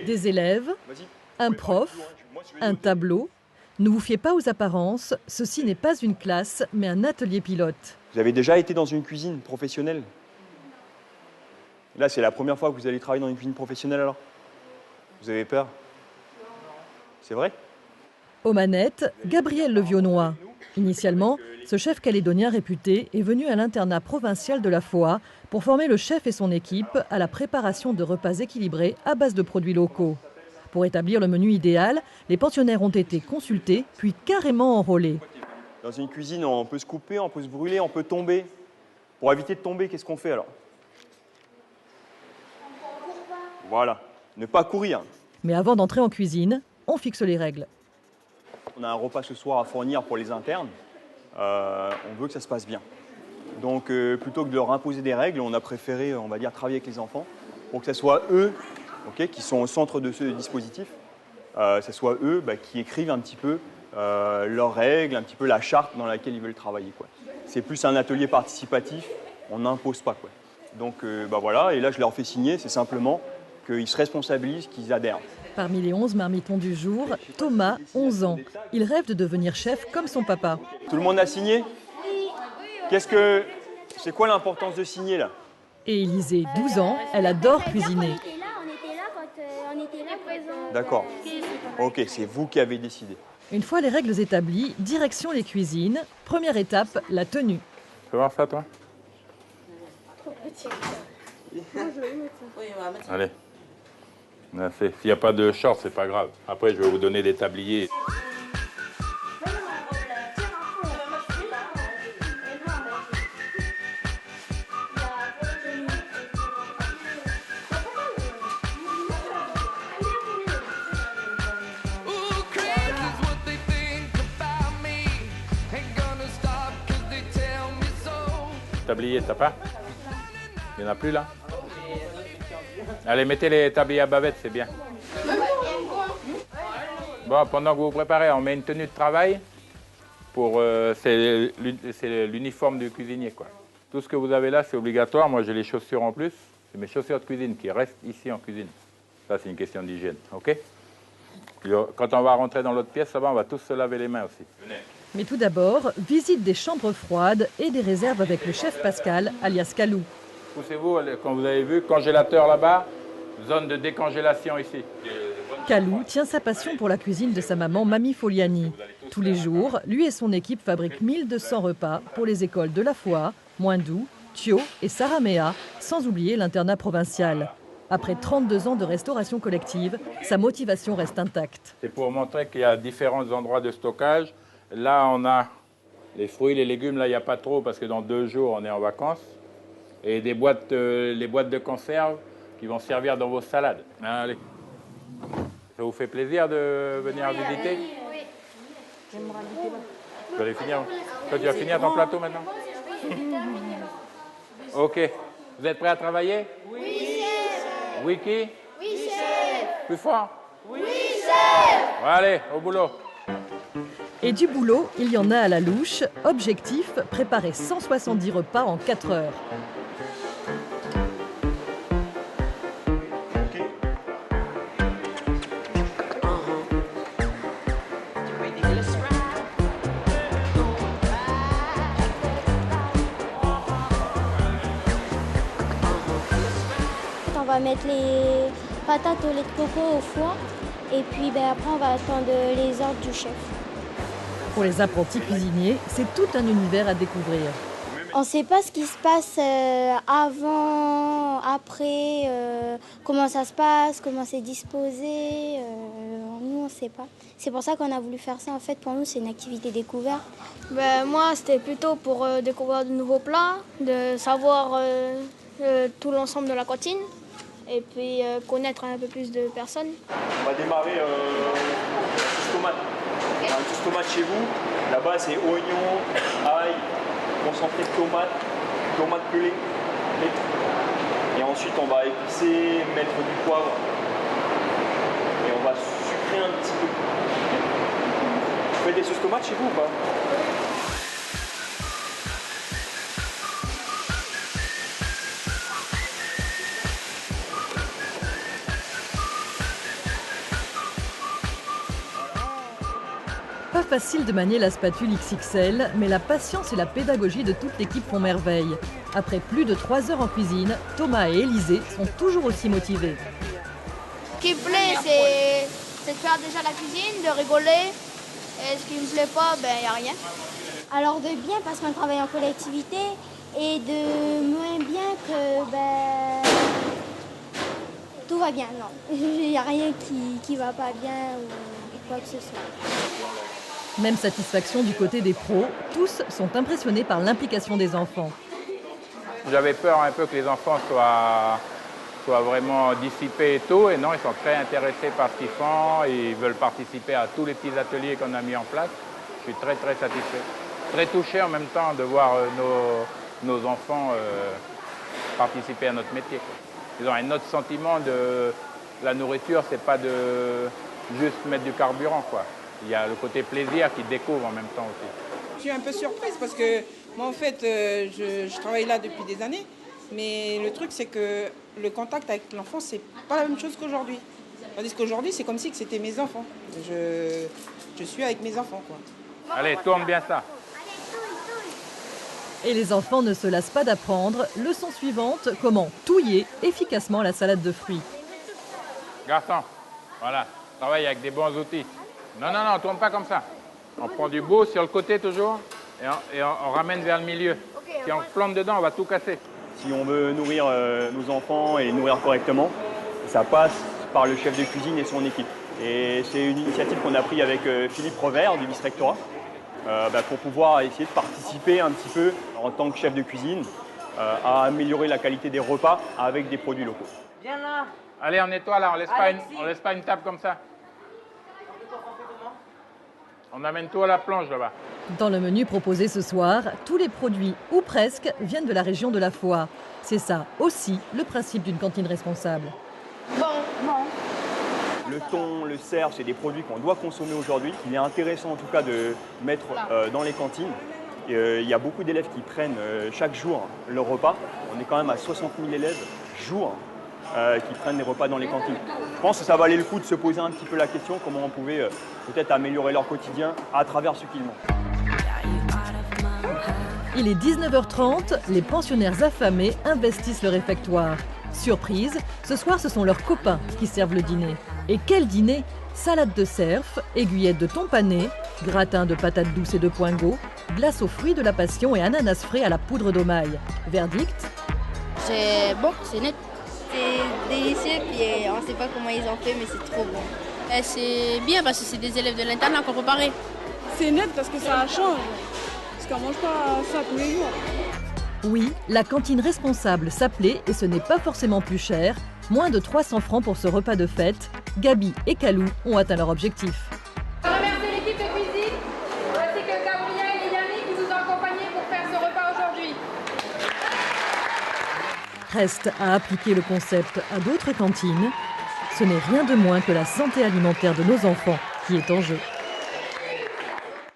Des élèves, un prof, un tableau. Ne vous fiez pas aux apparences, ceci n'est pas une classe, mais un atelier pilote. Vous avez déjà été dans une cuisine professionnelle? Là, c'est la première fois que vous allez travailler dans une cuisine professionnelle alors? Vous avez peur? C'est vrai? Aux manettes, Gabriel Levionnois. Initialement, ce chef calédonien réputé est venu à l'internat provincial de la Foix pour former le chef et son équipe à la préparation de repas équilibrés à base de produits locaux. Pour établir le menu idéal, les pensionnaires ont été consultés, puis carrément enrôlés. Dans une cuisine, on peut se couper, on peut se brûler, on peut tomber. Pour éviter de tomber, qu'est-ce qu'on fait alors? Voilà, ne pas courir. Mais avant d'entrer en cuisine, on fixe les règles. On a un repas ce soir à fournir pour les internes. On veut que ça se passe bien. Donc, plutôt que de leur imposer des règles, on a préféré, on va dire, travailler avec les enfants pour que ce soit eux, qui sont au centre de ce dispositif, ce soit eux qui écrivent un petit peu leurs règles, un petit peu la charte dans laquelle ils veulent travailler, quoi. C'est plus un atelier participatif, on n'impose pas, quoi. Donc, voilà, et là, je leur fais signer, c'est simplement qu'ils se responsabilisent, qu'ils adhèrent. Parmi les 11 marmitons du jour, Thomas, 11 ans. Il rêve de devenir chef comme son papa. Tout le monde a signé? C'est quoi l'importance de signer, là? Et Élisée, 12 ans, elle adore cuisiner. D'accord. Ok, c'est vous qui avez décidé. Une fois les règles établies, direction les cuisines. Première étape, la tenue. Tu peux voir ça, toi? Allez. S'il n'y a pas de short, c'est pas grave. Après, je vais vous donner des tabliers. Tablier, t'as pas? Il n'y en a plus là? Allez, mettez les tabliers à bavette, c'est bien. Bon, pendant que vous vous préparez, on met une tenue de travail. C'est l'uniforme du cuisinier, quoi. Tout ce que vous avez là, c'est obligatoire. Moi, j'ai les chaussures en plus. C'est mes chaussures de cuisine qui restent ici en cuisine. Ça, c'est une question d'hygiène, ok? Puis, quand on va rentrer dans l'autre pièce, ça va, on va tous se laver les mains aussi. Mais tout d'abord, visite des chambres froides et des réserves avec le chef Pascal, alias Calou. Poussez-vous, quand vous avez vu, congélateur là-bas, zone de décongélation ici. Calou tient sa passion pour la cuisine de sa maman, Mamie Foliani. Tous les jours, lui et son équipe fabriquent 1200 repas pour les écoles de La Foix, Moindou, Thio et Saraméa, sans oublier l'internat provincial. Après 32 ans de restauration collective, sa motivation reste intacte. C'est pour montrer qu'il y a différents endroits de stockage. Là, on a les fruits, les légumes, là, il n'y a pas trop parce que dans 2 jours, on est en vacances. Et des boîtes, les boîtes de conserve qui vont servir dans vos salades. Allez. Ça vous fait plaisir de venir visiter? Oui. Tu vas aller finir. Toi, tu vas finir ton plateau maintenant? Ok. Vous êtes prêts à travailler? Oui, chef. Oui, qui? Oui, chef. Plus fort? Oui, chef. Allez, au boulot. Et du boulot, il y en a à la louche. Objectif, préparer 170 repas en 4 heures. On va mettre les patates au lait de coco au four et puis après on va attendre les ordres du chef. Pour les apprentis cuisiniers, c'est tout un univers à découvrir. On ne sait pas ce qui se passe avant, après, comment ça se passe, comment c'est disposé. Nous, on ne sait pas. C'est pour ça qu'on a voulu faire ça. En fait, pour nous, c'est une activité découverte. Moi, c'était plutôt pour découvrir de nouveaux plats, de savoir tout l'ensemble de la cantine et puis connaître un peu plus de personnes. On va démarrer la sauce tomate. Un sauce tomate chez vous, là-bas c'est oignon, ail, concentré de tomate pelée. Et ensuite on va épicer, mettre du poivre. Et on va sucrer un petit peu. Vous faites des sauces tomates chez vous ou pas? facile de manier la spatule XXL, mais la patience et la pédagogie de toute l'équipe font merveille. Après plus de 3 heures en cuisine, Thomas et Élisée sont toujours aussi motivés. Ce qui me plaît, c'est de faire déjà la cuisine, de rigoler. Et ce qui me plaît pas, ben, y a rien. Alors de bien parce qu'on travaille en collectivité et de moins bien que tout va bien, non. Il n'y a rien qui va pas bien ou quoi que ce soit. Même satisfaction du côté des pros, tous sont impressionnés par l'implication des enfants. J'avais peur un peu que les enfants soient vraiment dissipés et tout, et non, ils sont très intéressés par ce qu'ils font, ils veulent participer à tous les petits ateliers qu'on a mis en place. Je suis très très satisfait. Très touché en même temps de voir nos enfants participer à notre métier, quoi. Ils ont un autre sentiment de la nourriture, c'est pas de juste mettre du carburant, quoi. Il y a le côté plaisir qu'ils découvrent en même temps aussi. Je suis un peu surprise parce que moi en fait je travaille là depuis des années, mais le truc c'est que le contact avec l'enfant c'est pas la même chose qu'aujourd'hui. Tandis qu'aujourd'hui c'est comme si c'était mes enfants. Je suis avec mes enfants, quoi. Allez, tourne bien ça. Et les enfants ne se lassent pas d'apprendre. Leçon suivante, comment touiller efficacement la salade de fruits. Garçon, voilà, travaille avec des bons outils. Non, non, non, on tourne pas comme ça. On prend du beau sur le côté toujours et on ramène vers le milieu. Si on plante dedans, on va tout casser. Si on veut nourrir nos enfants et les nourrir correctement, ça passe par le chef de cuisine et son équipe. Et c'est une initiative qu'on a prise avec Philippe Revert du vice-rectorat pour pouvoir essayer de participer un petit peu en tant que chef de cuisine à améliorer la qualité des repas avec des produits locaux. Viens là. Allez, on nettoie là, on laisse pas une table comme ça. On amène tout à la planche là-bas. Dans le menu proposé ce soir, tous les produits, ou presque, viennent de la région de la Foix. C'est ça aussi le principe d'une cantine responsable. Le thon, le cerf, c'est des produits qu'on doit consommer aujourd'hui. Il est intéressant en tout cas de mettre dans les cantines. Il y a beaucoup d'élèves qui prennent chaque jour leur repas. On est quand même à 60 000 élèves jour qui prennent des repas dans les cantines. Je pense que ça valait le coup de se poser un petit peu la question comment on pouvait peut-être améliorer leur quotidien à travers ce qu'ils mangent. Il est 19h30, les pensionnaires affamés investissent le réfectoire. Surprise, ce soir ce sont leurs copains qui servent le dîner. Et quel dîner! Salade de cerf, aiguillettes de thon pané, gratin de patates douces et de poingots, glace aux fruits de la passion et ananas frais à la poudre d'omaille. Verdict? C'est bon, c'est net. C'est délicieux, puis on ne sait pas comment ils ont fait, mais c'est trop bon. C'est bien parce que c'est des élèves de l'internat qu'on préparait. C'est net parce que ça change. Parce qu'on ne mange pas ça tous les jours. Oui, la cantine responsable s'appelait et ce n'est pas forcément plus cher. Moins de 300 francs pour ce repas de fête. Gabi et Kalou ont atteint leur objectif. Je remercie l'équipe de cuisine, ainsi que Gabriel et Yannick qui nous ont accompagnés pour faire ce repas aujourd'hui. Reste à appliquer le concept à d'autres cantines. Ce n'est rien de moins que la santé alimentaire de nos enfants qui est en jeu.